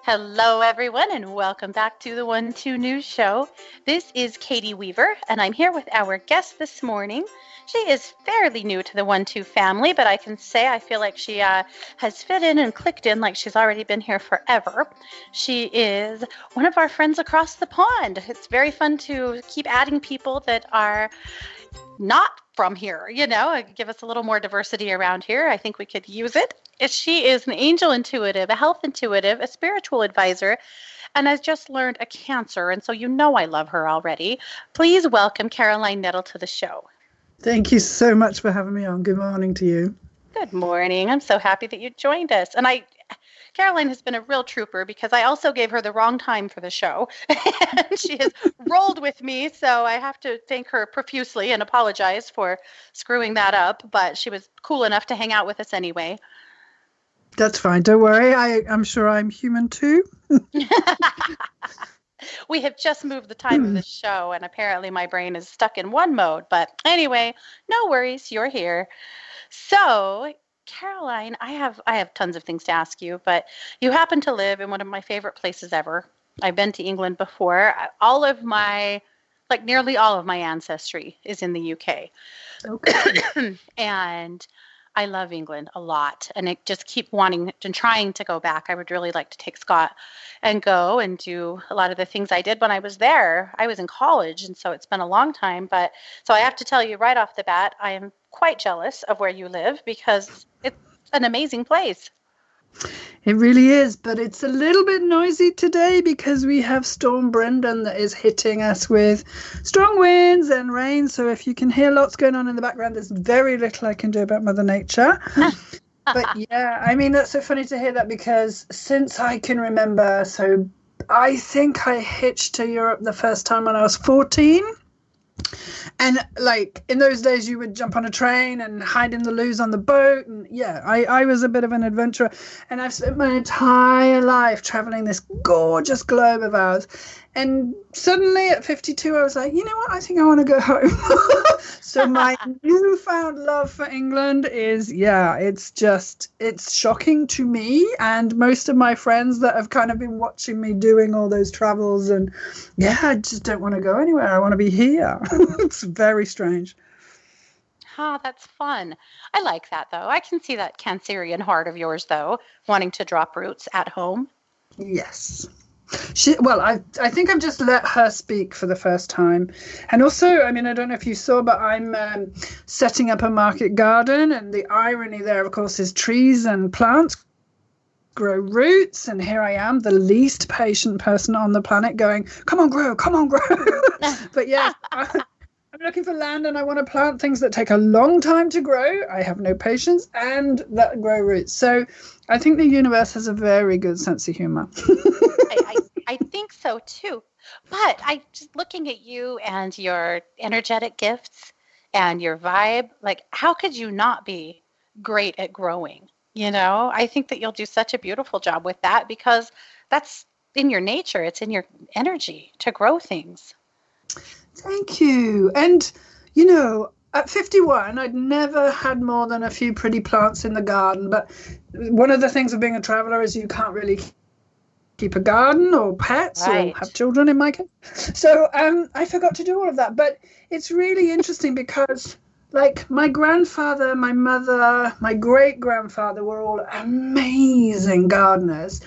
Hello, everyone, and welcome back to the 1-2 News Show. This is Katie Weaver, and I'm here with our guest this morning. She is fairly new to the 1-2 family, but I can say I feel like she has fit in and clicked in like she's already been here forever. She is one of our friends across the pond. It's very fun to keep adding people that are not from here, give us a little more diversity around here. I think we could use it. She is an angel intuitive, a health intuitive, a spiritual advisor, and has just learned a cancer. And so I love her already. Please welcome Caroline Nettle to the show. Thank you so much for having me on. Good morning to you. Good morning. I'm so happy that you joined us. And Caroline has been a real trooper because I also gave her the wrong time for the show. And she has rolled with me, so I have to thank her profusely and apologize for screwing that up. But she was cool enough to hang out with us anyway. That's fine. Don't worry. I'm sure I'm human too. We have just moved the time of the show, and apparently my brain is stuck in one mode. But anyway, no worries. You're here. So, Caroline, I have tons of things to ask you, but you happen to live in one of my favorite places ever. I've been to England before. Nearly all of my ancestry is in the UK. Okay. And I love England a lot, and I just keep wanting and trying to go back. I would really like to take Scott and go and do a lot of the things I did when I was there. I was in college, and so it's been a long time. But so I have to tell you right off the bat, I am quite jealous of where you live because it's an amazing place. It really is, but it's a little bit noisy today because we have Storm Brendan that is hitting us with strong winds and rain. So if you can hear lots going on in the background, there's very little I can do about Mother Nature. But yeah, I mean, that's so funny to hear that because since I can remember, so I think I hitched to Europe the first time when I was 14. And in those days, you would jump on a train and hide in the loos on the boat. And yeah, I was a bit of an adventurer. And I've spent my entire life traveling this gorgeous globe of ours. And suddenly at 52, I was like, you know what? I think I want to go home. So my newfound love for England is, it's shocking to me and most of my friends that have kind of been watching me doing all those travels. And yeah, I just don't want to go anywhere. I want to be here. It's very strange. That's fun. I like that, though. I can see that Cancerian heart of yours, though, wanting to drop roots at home. Yes. I think I've just let her speak for the first time. And also, I mean, I don't know if you saw, but I'm setting up a market garden. And the irony there, of course, is trees and plants grow roots. And here I am, the least patient person on the planet going, come on, grow. But yeah, I'm looking for land and I want to plant things that take a long time to grow. I have no patience and that grow roots. So I think the universe has a very good sense of humor. I think so too. But I just looking at you and your energetic gifts and your vibe, how could you not be great at growing? I think that you'll do such a beautiful job with that because that's in your nature. It's in your energy to grow things. Thank you. And, at 51, I'd never had more than a few pretty plants in the garden. But one of the things of being a traveler is you can't really keep a garden or pets or have children in my case. So I forgot to do all of that. But it's really interesting because my grandfather, my mother, my great-grandfather were all amazing gardeners.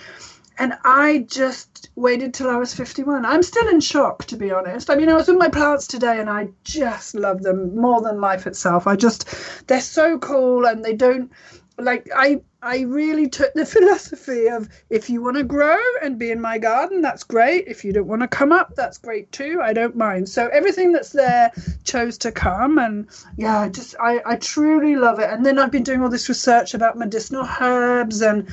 And I just waited till I was 51. I'm still in shock, to be honest. I mean, I was with my plants today and I just love them more than life itself. They're so cool and they don't, I really took the philosophy of if you want to grow and be in my garden, that's great. If you don't want to come up, that's great too. I don't mind. So everything that's there chose to come. And yeah, I truly love it. And then I've been doing all this research about medicinal herbs and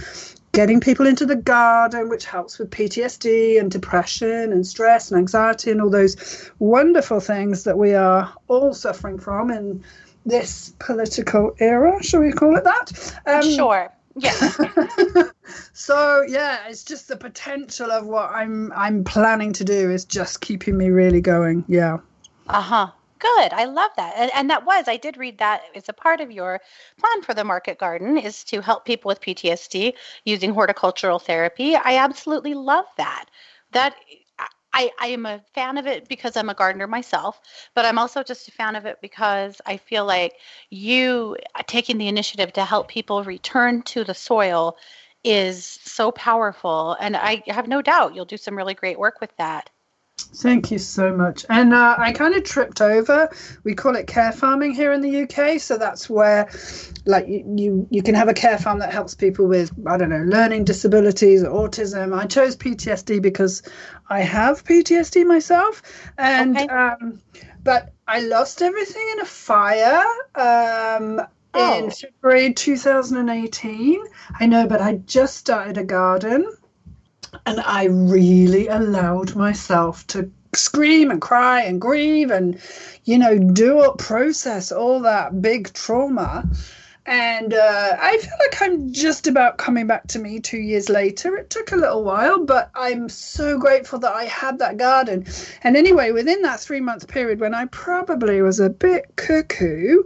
getting people into the garden, which helps with PTSD and depression and stress and anxiety and all those wonderful things that we are all suffering from in this political era. Shall we call it that? Sure. Yeah. So yeah, it's just the potential of what I'm planning to do is just keeping me really going. Yeah. Good. I love that. And I did read that it's a part of your plan for the market garden is to help people with PTSD using horticultural therapy. I absolutely love that. That I am a fan of it because I'm a gardener myself, but I'm also just a fan of it because I feel like you taking the initiative to help people return to the soil is so powerful. And I have no doubt you'll do some really great work with that. Thank you so much. And I kind of tripped over. We call it care farming here in the UK. So that's where, like, you can have a care farm that helps people with, I don't know, learning disabilities or autism. I chose PTSD because I have PTSD myself. And but I lost everything in a fire in February 2018. I know, but I just started a garden. And I really allowed myself to scream and cry and grieve and, process all that big trauma. And I feel like I'm just about coming back to me 2 years later. It took a little while, but I'm so grateful that I had that garden. And anyway, within that 3-month period when I probably was a bit cuckoo,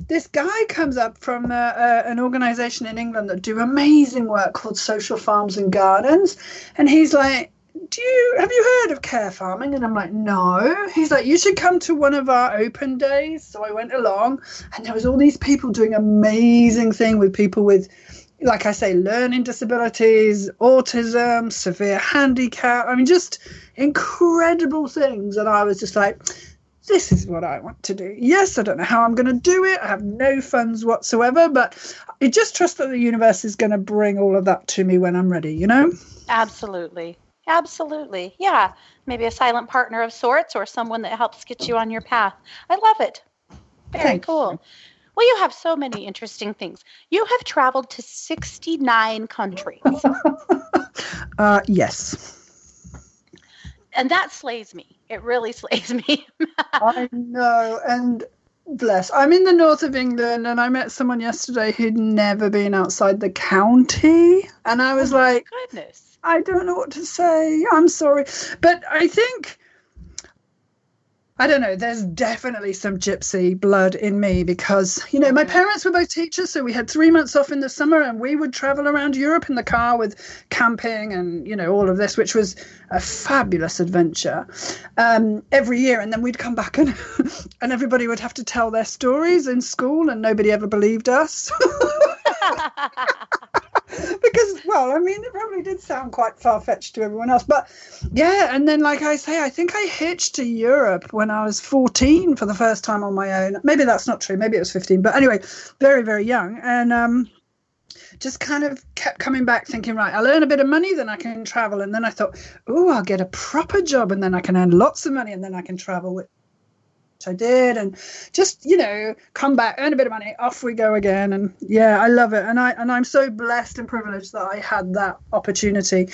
this guy comes up from an organization in England that do amazing work called Social Farms and Gardens. And he's like, have you heard of care farming? And I'm like, no. He's like, you should come to one of our open days. So I went along, and there was all these people doing amazing thing with people with, like I say, learning disabilities, autism, severe handicap. I mean, just incredible things. And I was just like, this is what I want to do. Yes, I don't know how I'm going to do it. I have no funds whatsoever, but I just trust that the universe is going to bring all of that to me when I'm ready, Absolutely. Absolutely. Yeah. Maybe a silent partner of sorts or someone that helps get you on your path. I love it. Very cool. Well, you have so many interesting things. You have traveled to 69 countries. Yes. And that slays me. It really slays me. I know. And bless. I'm in the north of England, and I met someone yesterday who'd never been outside the county. And I was like, goodness. I don't know what to say. I'm sorry. But I think, I don't know, there's definitely some gypsy blood in me because, my parents were both teachers. So we had 3 months off in the summer, and we would travel around Europe in the car with camping and, all of this, which was a fabulous adventure every year. And then we'd come back and everybody would have to tell their stories in school, and nobody ever believed us. Because, well, I mean, it probably did sound quite far-fetched to everyone else. But, yeah, and then, like I say, I think I hitched to Europe when I was 14 for the first time on my own. Maybe that's not true. Maybe it was 15. But anyway, very, very young. And just kind of kept coming back thinking, right, I'll earn a bit of money, then I can travel. And then I thought, I'll get a proper job, and then I can earn lots of money, and then I can travel with. I did, and just come back, earn a bit of money, off we go again. And yeah, I love it, and I'm so blessed and privileged that I had that opportunity,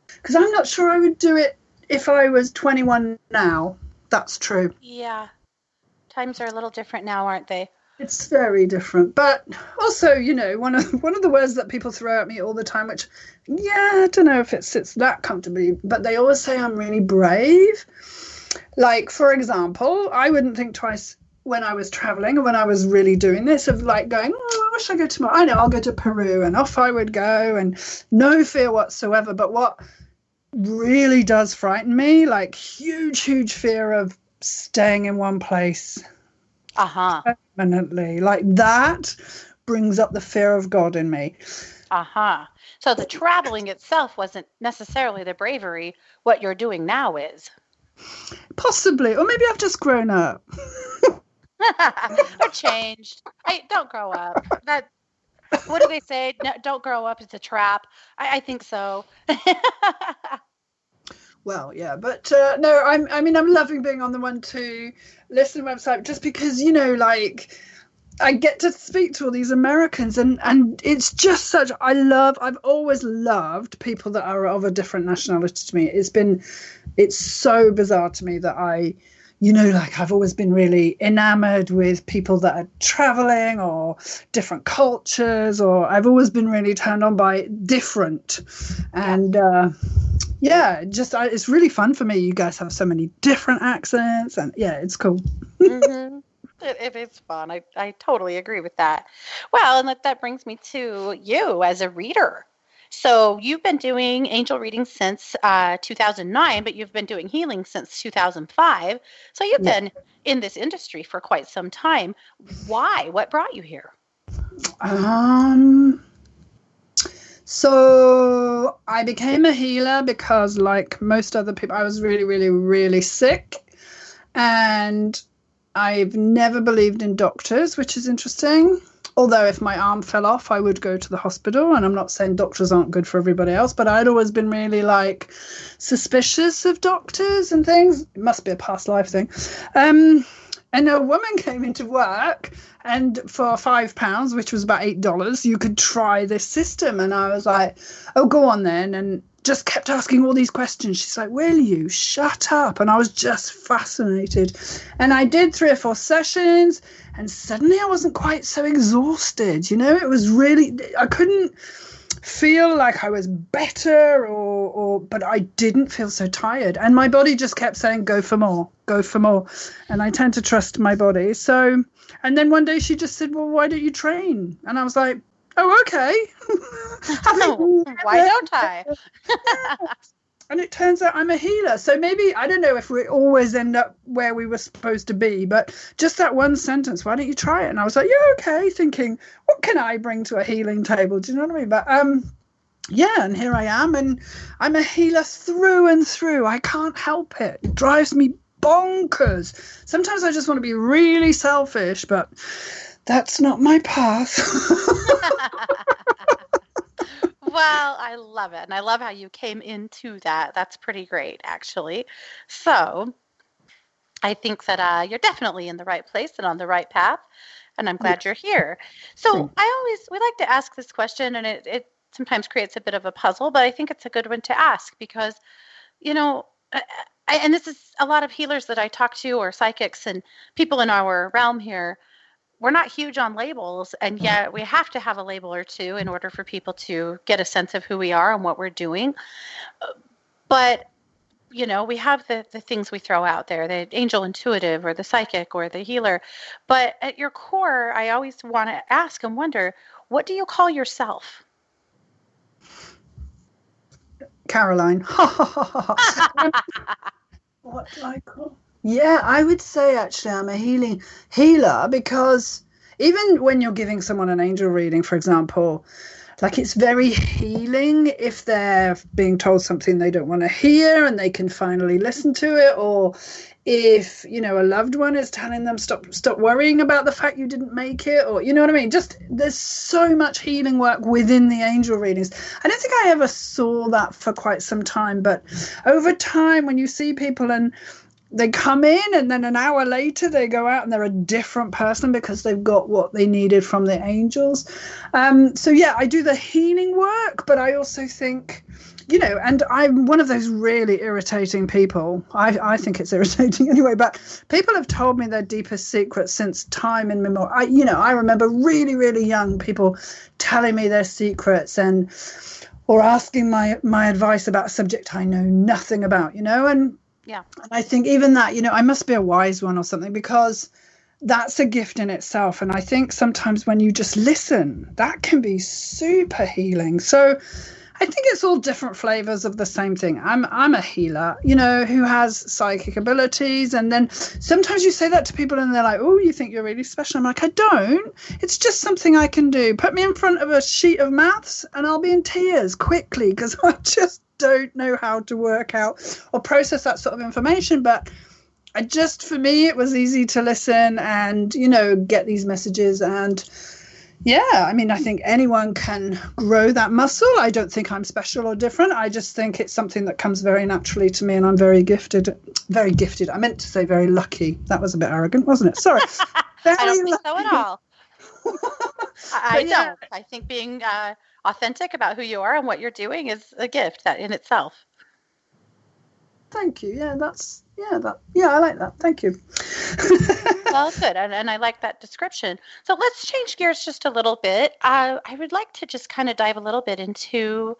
because I'm not sure I would do it if I was 21 now. That's true. Yeah, times are a little different now, aren't they? It's very different. But also, one of the words that people throw at me all the time, which I don't know if it sits that comfortably, but they always say I'm really brave. Like, for example, I wouldn't think twice when I was traveling and when I was really doing this of like going, where should I go tomorrow? I know, I'll go to Peru, and off I would go, and no fear whatsoever. But what really does frighten me, like huge, huge fear of staying in one place permanently. Like that brings up the fear of God in me. So the traveling itself wasn't necessarily the bravery. What you're doing now is. Possibly, or maybe I've just grown up. Or changed. Don't grow up. What do they say? No, don't grow up. It's a trap. I think so. Well, yeah, but no, I'm loving being on the One to Listen website, just because like I get to speak to all these Americans, and it's just such, I've always loved people that are of a different nationality to me. It's so bizarre to me that I've always been really enamored with people that are traveling or different cultures, or I've always been really turned on by different. And Yeah, it's really fun for me. You guys have so many different accents, and yeah, it's cool. Mm-hmm. It is fun. I totally agree with that. Well, and that brings me to you as a reader. So you've been doing angel reading since 2009, but you've been doing healing since 2005. So you've Yeah. been in this industry for quite some time. Why? What brought you here? So I became a healer because, like most other people, I was really, really, really sick, and I've never believed in doctors, which is interesting. Although if my arm fell off, I would go to the hospital, and I'm not saying doctors aren't good for everybody else, but I'd always been really like suspicious of doctors and things. It must be a past life thing. And a woman came into work, and for £5, which was about $8, you could try this system. And I was like, oh, go on then. And just kept asking all these questions. She's like, will you shut up? And I was just fascinated. And I did 3 or 4 sessions, and suddenly I wasn't quite so exhausted. You know, it was really, I couldn't feel like I was better but I didn't feel so tired, and my body just kept saying go for more, and I tend to trust my body. So, and then one day she just said, well, why don't you train? And I was like, oh, okay. Why don't I? And it turns out I'm a healer. So maybe, I don't know if we always end up where we were supposed to be, but just that one sentence, why don't you try it? And I was like, yeah, okay, thinking, what can I bring to a healing table? Do you know what I mean? But yeah, and here I am, and I'm a healer through and through. I can't help it. It drives me bonkers. Sometimes I just want to be really selfish, but that's not my path. Well, I love it. And I love how you came into that. That's pretty great, actually. So I think that you're definitely in the right place and on the right path. And I'm glad you're here. So we like to ask this question, and it sometimes creates a bit of a puzzle, but I think it's a good one to ask because, you know, and this is a lot of healers that I talk to, or psychics and people in our realm here. We're not huge on labels, and yet we have to have a label or two in order for people to get a sense of who we are and what we're doing. But, you know, we have the things we throw out there, the angel intuitive or the psychic or the healer. But at your core, I always want to ask and wonder, what do you call yourself? Caroline. What do I call? Yeah, I would say actually I'm a healer because even when you're giving someone an angel reading, for example, like it's very healing if they're being told something they don't want to hear and they can finally listen to it, or if, you know, a loved one is telling them stop worrying about the fact you didn't make it, or you know what I mean, just there's so much healing work within the angel readings. I don't think I ever saw that for quite some time, but over time when you see people and they come in and then an hour later they go out and they're a different person because they've got what they needed from the angels. So yeah, I do the healing work, but I also think, you know, and I'm one of those really irritating people. I think it's irritating anyway, but people have told me their deepest secrets since time immemorial. I remember really, really young people telling me their secrets or asking my advice about a subject I know nothing about, you know, and yeah. And I think even that, you know, I must be a wise one or something, because that's a gift in itself. And I think sometimes when you just listen, that can be super healing. So I think it's all different flavors of the same thing. I'm a healer, you know, who has psychic abilities. And then sometimes you say that to people and they're like, oh, you think you're really special. I'm like, I don't. It's just something I can do. Put me in front of a sheet of maths and I'll be in tears quickly because I just don't know how to work out or process that sort of information. But for me, it was easy to listen and, you know, get these messages. And yeah, I mean, I think anyone can grow that muscle. I don't think I'm special or different. I just think it's something that comes very naturally to me, and I'm very gifted. Very gifted. I meant to say very lucky. That was a bit arrogant, wasn't it? Sorry. I don't think so at all. I don't. I think being authentic about who you are and what you're doing is a gift that in itself. Thank you. Yeah, I like that. Thank you. Well, good. And I like that description. So let's change gears just a little bit. I would like to just kind of dive a little bit into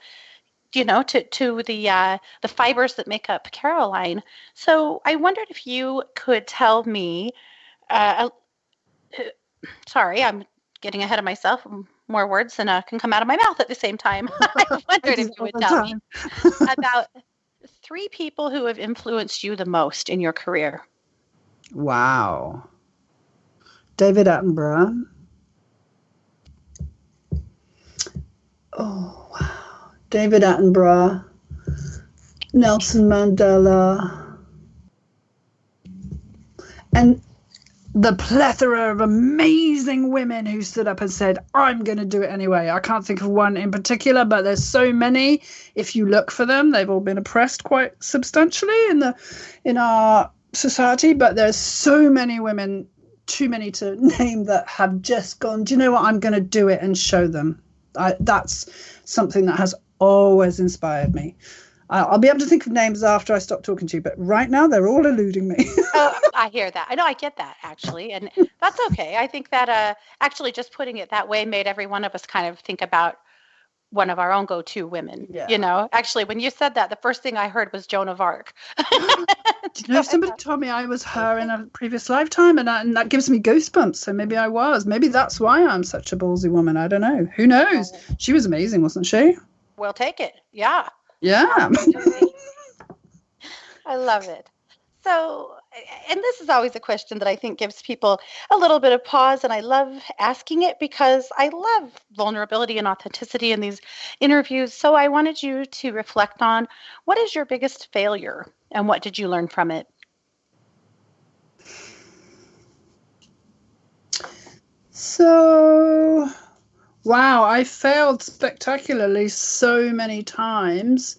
to the fibers that make up Caroline. So I wondered if you could tell me, sorry, I'm getting ahead of myself. More words than can come out of my mouth at the same time. I wondered if you would tell me about 3 people who have influenced you the most in your career. Wow. David Attenborough. Oh, wow. David Attenborough. Nelson Mandela. And the plethora of amazing women who stood up and said, I'm going to do it anyway. I can't think of one in particular, but there's so many. If you look for them, they've all been oppressed quite substantially in our society, but there's so many women, too many to name, that have just gone, do you know what, I'm going to do it and show them. That's something that has always inspired me. I'll be able to think of names after I stop talking to you, but right now they're all eluding me. I hear that. I know, I get that, actually, and that's okay. I think that actually just putting it that way made every one of us kind of think about one of our own go-to women. Yeah. Actually, when you said that, the first thing I heard was Joan of Arc. Somebody told me I was her in a previous lifetime, and that gives me goosebumps. So maybe I was. Maybe that's why I'm such a ballsy woman. I don't know. Who knows? She was amazing, wasn't she? We'll take it. Yeah. Yeah. I love it. So, and this is always a question that I think gives people a little bit of pause, and I love asking it because I love vulnerability and authenticity in these interviews. So I wanted you to reflect on, what is your biggest failure and what did you learn from it? So, wow, I failed spectacularly so many times,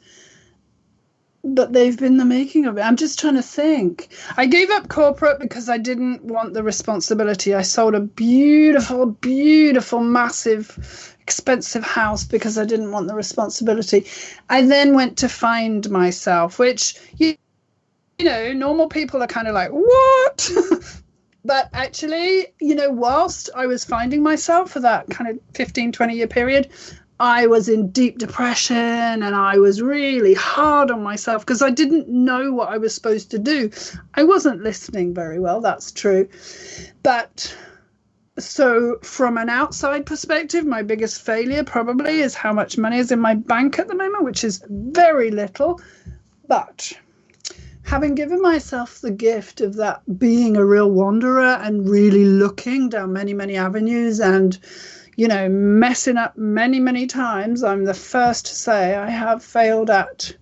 but they've been the making of it. I'm just trying to think. I gave up corporate because I didn't want the responsibility. I sold a beautiful, beautiful, massive, expensive house because I didn't want the responsibility. I then went to find myself, which, you know, normal people are kind of like, what? But actually, whilst I was finding myself for that kind of 15, 20-year period, I was in deep depression and I was really hard on myself because I didn't know what I was supposed to do. I wasn't listening very well, that's true. But so from an outside perspective, my biggest failure probably is how much money is in my bank at the moment, which is very little. But having given myself the gift of that, being a real wanderer and really looking down many, many avenues and, messing up many, many times, I'm the first to say I have failed at,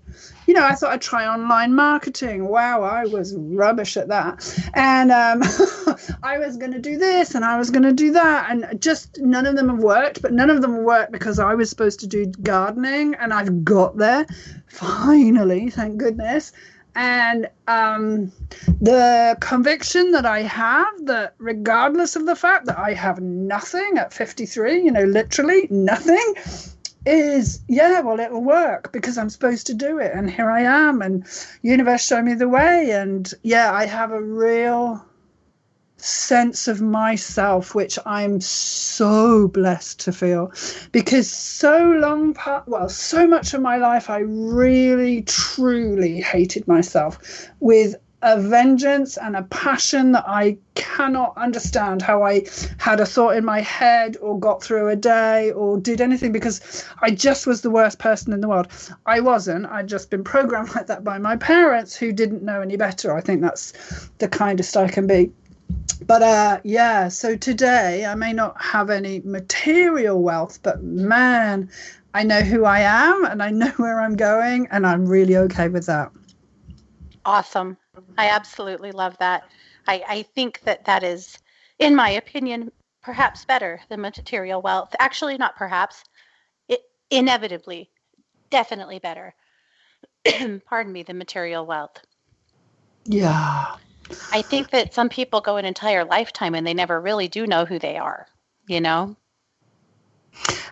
I thought I'd try online marketing. Wow, I was rubbish at that. And I was going to do this and I was going to do that. And just none of them have worked, but none of them worked because I was supposed to do gardening and I've got there. Finally, thank goodness. And the conviction that I have that regardless of the fact that I have nothing at 53, literally nothing, is, it'll work because I'm supposed to do it. And here I am, and universe showed me the way. And I have a real sense of myself, which I'm so blessed to feel, because so much of my life I really truly hated myself with a vengeance and a passion that I cannot understand how I had a thought in my head or got through a day or did anything, because I just was the worst person in the world. I wasn't. I'd just been programmed like that by my parents who didn't know any better. I think that's the kindest I can be. But so today I may not have any material wealth, but man, I know who I am and I know where I'm going, and I'm really okay with that. Awesome. I absolutely love that. I think that is, in my opinion, perhaps better than material wealth. Actually, not perhaps. Inevitably, definitely better. Pardon me, than material wealth. Yeah. I think that some people go an entire lifetime and they never really do know who they are,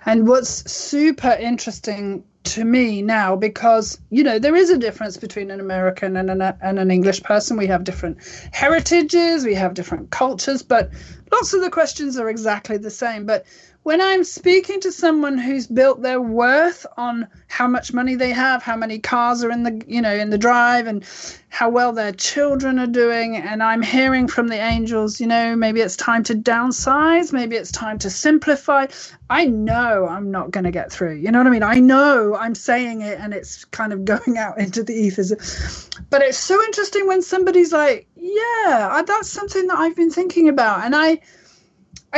And what's super interesting to me now, because, there is a difference between an American and an English person. We have different heritages, we have different cultures, but lots of the questions are exactly the same. But when I'm speaking to someone who's built their worth on how much money they have, how many cars are in the drive, and how well their children are doing, and I'm hearing from the angels, maybe it's time to downsize, maybe it's time to simplify. I know I'm not going to get through. You know what I mean? I know I'm saying it and it's kind of going out into the ethers. But it's so interesting when somebody's like, yeah, that's something that I've been thinking about. And I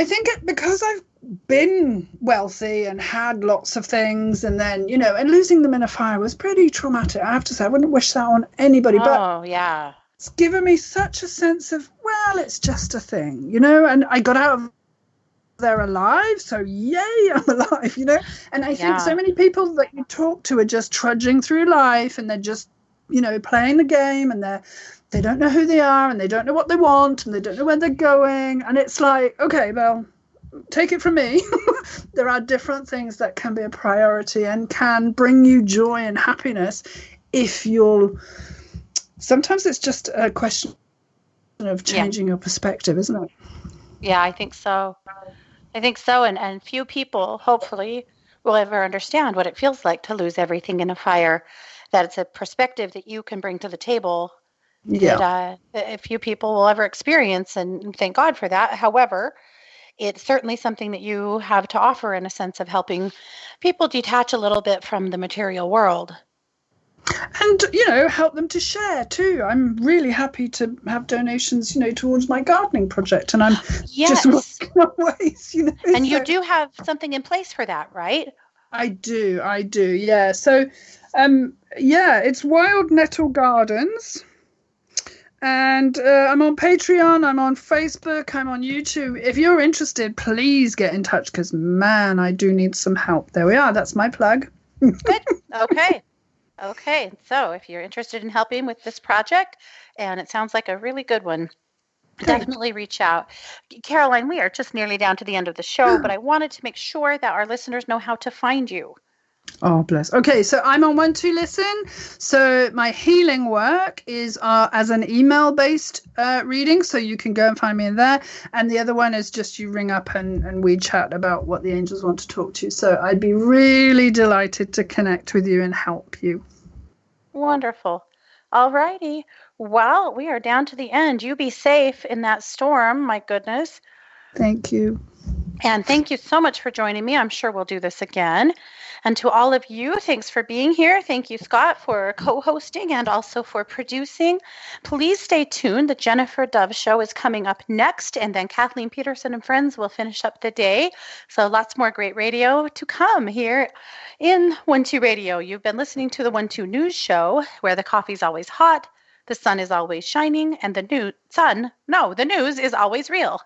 think because I've been wealthy and had lots of things, and then and losing them in a fire was pretty traumatic. I have to say, I wouldn't wish that on anybody. Oh, yeah. It's given me such a sense of, well, it's just a thing, and I got out of there alive, so yay, I'm alive, and I think so many people that you talk to are just trudging through life, and they're just playing the game, and they don't know who they are, and they don't know what they want, and they don't know where they're going, and it's like, okay, well, take it from me. There are different things that can be a priority and can bring you joy and happiness if sometimes it's just a question of changing your perspective, isn't it? Yeah, I think so. And few people, hopefully, will ever understand what it feels like to lose everything in a fire. That it's a perspective that you can bring to the table that few people will ever experience, and thank God for that. However, it's certainly something that you have to offer in a sense of helping people detach a little bit from the material world. And, help them to share too. I'm really happy to have donations, towards my gardening project. And I'm just working on ways, And you do have something in place for that, right? I do. Yeah. So, it's Wild Nettle Gardens. And I'm on Patreon, I'm on Facebook, I'm on YouTube. If you're interested, please get in touch because, man, I do need some help. There we are. That's my plug. Good. Okay. So if you're interested in helping with this project, and it sounds like a really good one, definitely reach out. Caroline, we are just nearly down to the end of the show, but I wanted to make sure that our listeners know how to find you. Oh, bless. Okay, so I'm on 1-2-Listen. So my healing work is as an email-based reading, so you can go and find me in there. And the other one is just you ring up and we chat about what the angels want to talk to you. So I'd be really delighted to connect with you and help you. Wonderful. All righty. Well, we are down to the end. You be safe in that storm, my goodness. Thank you. And thank you so much for joining me. I'm sure we'll do this again. And to all of you, thanks for being here. Thank you, Scott, for co-hosting and also for producing. Please stay tuned. The Jennifer Dove Show is coming up next, and then Kathleen Peterson and friends will finish up the day. So lots more great radio to come here in 1-2 Radio. You've been listening to the 1-2 News Show, where the coffee's always hot, the sun is always shining, and the news is always real.